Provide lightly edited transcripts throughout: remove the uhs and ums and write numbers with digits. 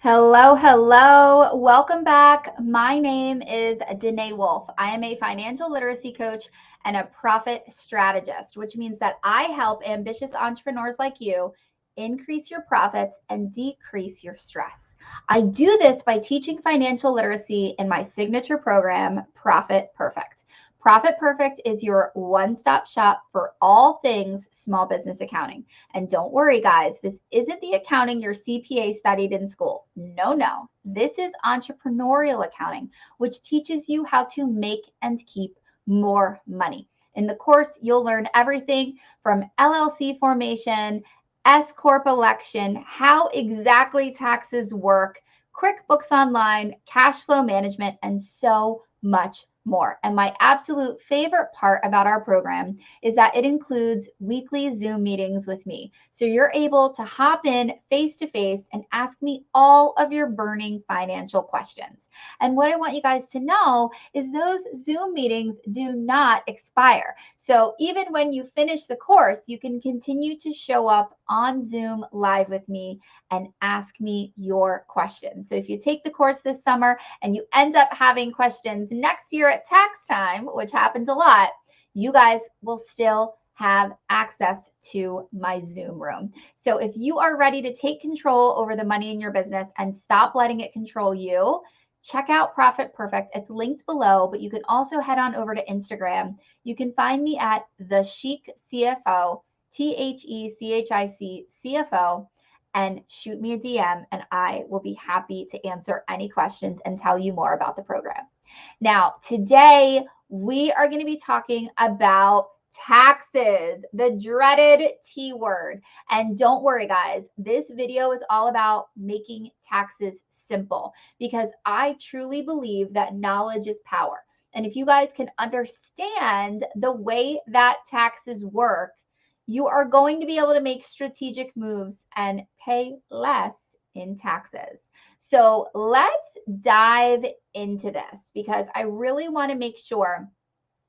Hello, hello. Welcome back. My name is Danae Wolf. I am a financial literacy coach and a profit strategist, which means that I help ambitious entrepreneurs like you increase your profits and decrease your stress. I do this by teaching financial literacy in my signature program, Profit Perfect. Profit Perfect is your one-stop shop for all things small business accounting. And don't worry, guys, this isn't the accounting your CPA studied in school. No. This is entrepreneurial accounting, which teaches you how to make and keep more money. In the course, you'll learn everything from LLC formation, S Corp election, how exactly taxes work, QuickBooks Online, cash flow management, and so much more. And my absolute favorite part about our program is that it includes weekly Zoom meetings with me. So you're able to hop in face to face and ask me all of your burning financial questions. And what I want you guys to know is those Zoom meetings do not expire. So even when you finish the course, you can continue to show up on Zoom live with me and ask me your questions. So if you take the course this summer and you end up having questions next year at tax time, which happens a lot, you guys will still have access to my Zoom room. So if you are ready to take control over the money in your business and stop letting it control you, check out Profit Perfect. It's linked below, but you can also head on over to Instagram. You can find me at The Chic CFO, THECHIC CFO, and shoot me a DM, and I will be happy to answer any questions and tell you more about the program. Now, today we are going to be talking about taxes, the dreaded T word. And don't worry, guys, this video is all about making taxes simple because I truly believe that knowledge is power. And if you guys can understand the way that taxes work, you are going to be able to make strategic moves and pay less in taxes. So let's dive into this because I really want to make sure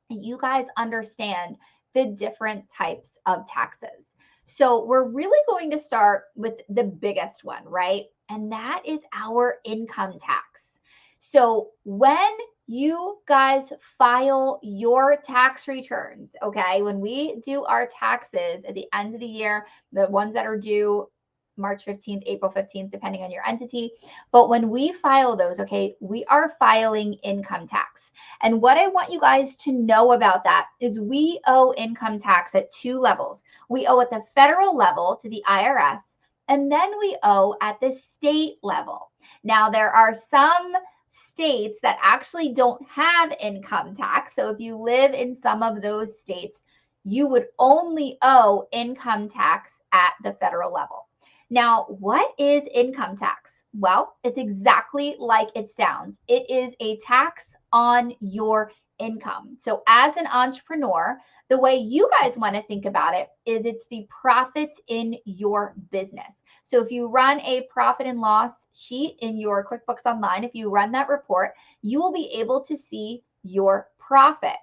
that you guys understand the different types of taxes. So we're really going to start with the biggest one, right? And that is our income tax. So when you guys file your tax returns, okay, when we do our taxes at the end of the year, the ones that are due March 15th, April 15th, depending on your entity. But when we file those, okay, we are filing income tax. And what I want you guys to know about that is we owe income tax at two levels. We owe at the federal level to the IRS, and then we owe at the state level. Now, there are some states that actually don't have income tax. So if you live in some of those states, you would only owe income tax at the federal level. Now, what is income tax? Well, it's exactly like it sounds. It is a tax on your income. So as an entrepreneur, the way you guys want to think about it is it's the profit in your business. So if you run a profit and loss sheet in your QuickBooks Online, if you run that report, you will be able to see your profit.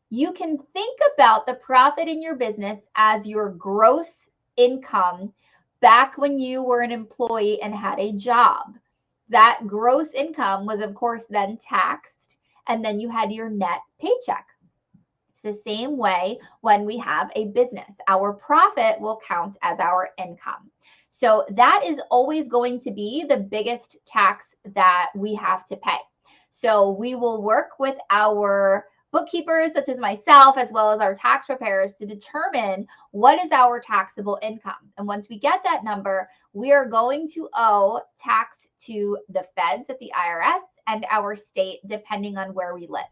You can think about the profit in your business as your gross income back when you were an employee and had a job. That gross income was, of course, then taxed, and then you had your net paycheck. It's the same way when we have a business. Our profit will count as our income. So that is always going to be the biggest tax that we have to pay. So we will work with our bookkeepers, such as myself, as well as our tax preparers, to determine what is our taxable income. And once we get that number, we are going to owe tax to the feds at the IRS and our state, depending on where we live.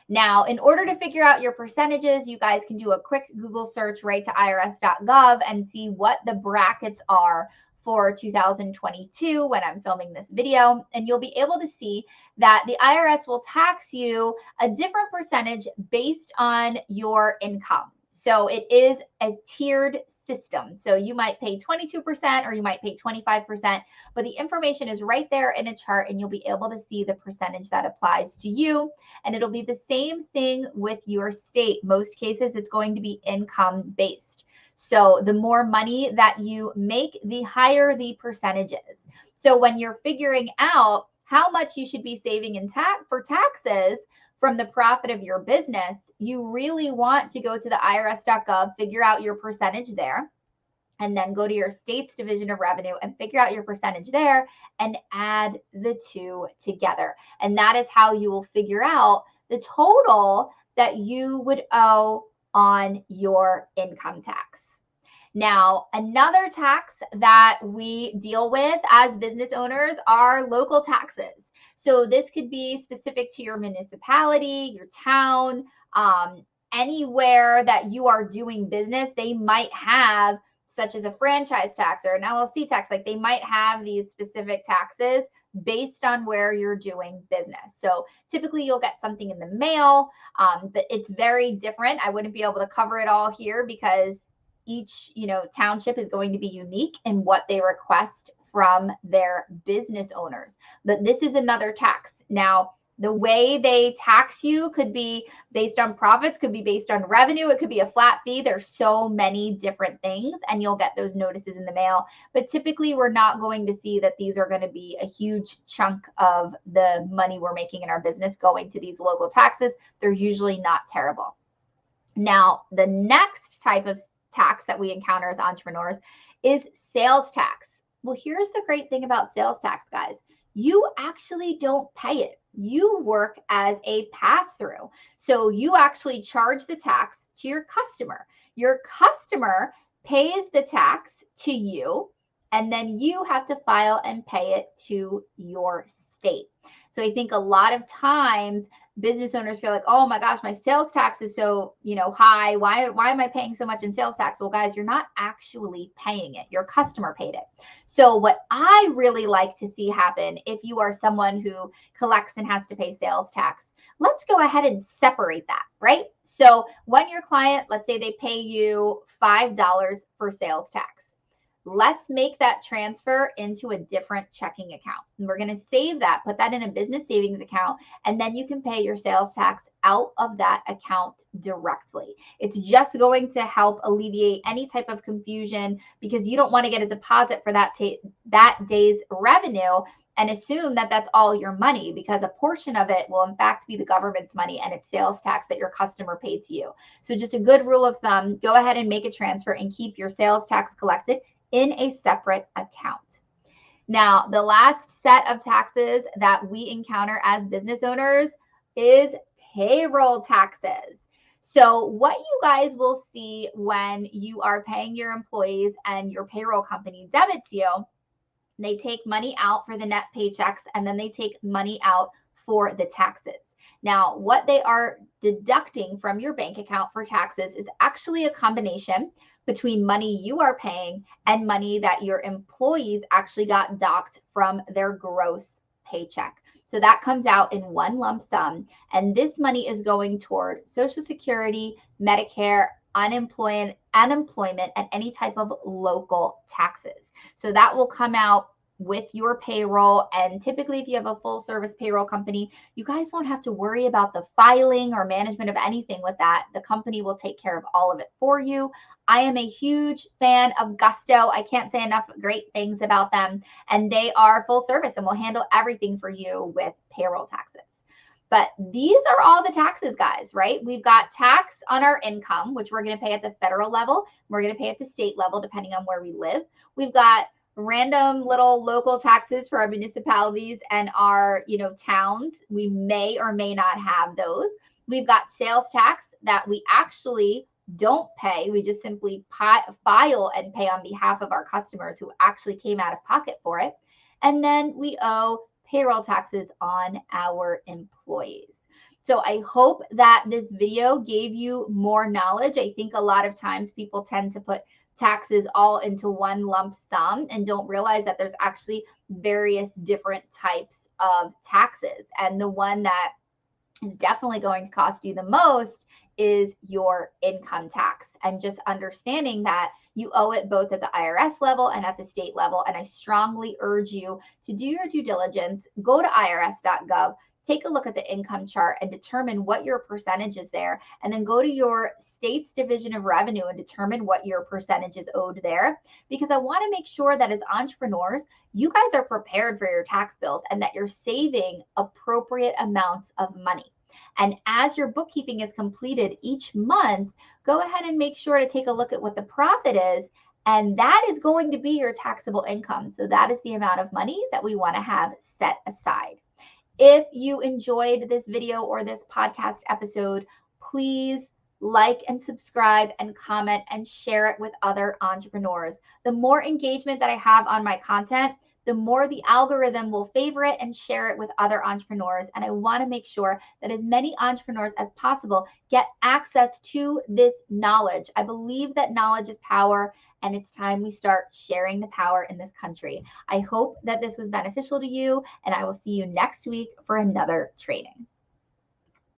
Now, in order to figure out your percentages, you guys can do a quick Google search right to irs.gov and see what the brackets are for 2022 when I'm filming this video. And you'll be able to see that the IRS will tax you a different percentage based on your income. So it is a tiered system. So you might pay 22% or you might pay 25%, but the information is right there in a chart and you'll be able to see the percentage that applies to you. And it'll be the same thing with your state. Most cases, it's going to be income based. So the more money that you make, the higher the percentages. So when you're figuring out how much you should be saving in for taxes from the profit of your business, you really want to go to the irs.gov, figure out your percentage there, and then go to your state's division of revenue and figure out your percentage there and add the two together. And that is how you will figure out the total that you would owe on your income tax. Now, another tax that we deal with as business owners are local taxes. So this could be specific to your municipality, your town, anywhere that you are doing business. They might have, such as a franchise tax or an LLC tax, like they might have these specific taxes based on where you're doing business. So typically you'll get something in the mail, but it's very different. I wouldn't be able to cover it all here because each, township is going to be unique in what they request from their business owners. But this is another tax. Now, the way they tax you could be based on profits, could be based on revenue. It could be a flat fee. There's so many different things, and you'll get those notices in the mail. But typically, we're not going to see that these are going to be a huge chunk of the money we're making in our business going to these local taxes. They're usually not terrible. Now, the next type of tax that we encounter as entrepreneurs is sales tax. Well, here's the great thing about sales tax, guys. You actually don't pay it. You work as a pass-through. So you actually charge the tax to your customer. Your customer pays the tax to you, and then you have to file and pay it to your state. So I think a lot of times business owners feel like, oh my gosh, my sales tax is so, high. Why am I paying so much in sales tax? Well, guys, you're not actually paying it. Your customer paid it. So what I really like to see happen, if you are someone who collects and has to pay sales tax, let's go ahead and separate that, right? So when your client, let's say they pay you $5 for sales tax, let's make that transfer into a different checking account. And we're going to save that, put that in a business savings account, and then you can pay your sales tax out of that account directly. It's just going to help alleviate any type of confusion because you don't want to get a deposit for that day's revenue and assume that that's all your money, because a portion of it will in fact be the government's money and it's sales tax that your customer paid to you. So just a good rule of thumb, go ahead and make a transfer and keep your sales tax collected in a separate account. Now, the last set of taxes that we encounter as business owners is payroll taxes. So what you guys will see when you are paying your employees and your payroll company debits you, they take money out for the net paychecks and then they take money out for the taxes. Now, what they are deducting from your bank account for taxes is actually a combination between money you are paying and money that your employees actually got docked from their gross paycheck. So that comes out in one lump sum. And this money is going toward Social Security, Medicare, unemployment, and any type of local taxes. So that will come out with your payroll. And typically, if you have a full service payroll company, you guys won't have to worry about the filing or management of anything with that. The company will take care of all of it for you. I am a huge fan of Gusto. I can't say enough great things about them. And they are full service and will handle everything for you with payroll taxes. But these are all the taxes, guys, right? We've got tax on our income, which we're going to pay at the federal level. We're going to pay at the state level, depending on where we live. We've got random little local taxes for our municipalities and our, towns. We may or may not have those. We've got sales tax that we actually don't pay. We just simply file and pay on behalf of our customers who actually came out of pocket for it. And then we owe payroll taxes on our employees. So I hope that this video gave you more knowledge. I think a lot of times people tend to put taxes all into one lump sum and don't realize that there's actually various different types of taxes. And the one that is definitely going to cost you the most is your income tax, and just understanding that you owe it both at the IRS level and at the state level. And I strongly urge you to do your due diligence, go to irs.gov, take a look at the income chart and determine what your percentage is there, and then go to your state's division of revenue and determine what your percentage is owed there. Because I want to make sure that as entrepreneurs, you guys are prepared for your tax bills and that you're saving appropriate amounts of money. And as your bookkeeping is completed each month, go ahead and make sure to take a look at what the profit is. And that is going to be your taxable income. So that is the amount of money that we want to have set aside. If you enjoyed this video or this podcast episode, please like and subscribe and comment and share it with other entrepreneurs. The more engagement that I have on my content, the more the algorithm will favor it and share it with other entrepreneurs. And I want to make sure that as many entrepreneurs as possible get access to this knowledge. I believe that knowledge is power, and it's time we start sharing the power in this country. I hope that this was beneficial to you, and I will see you next week for another training.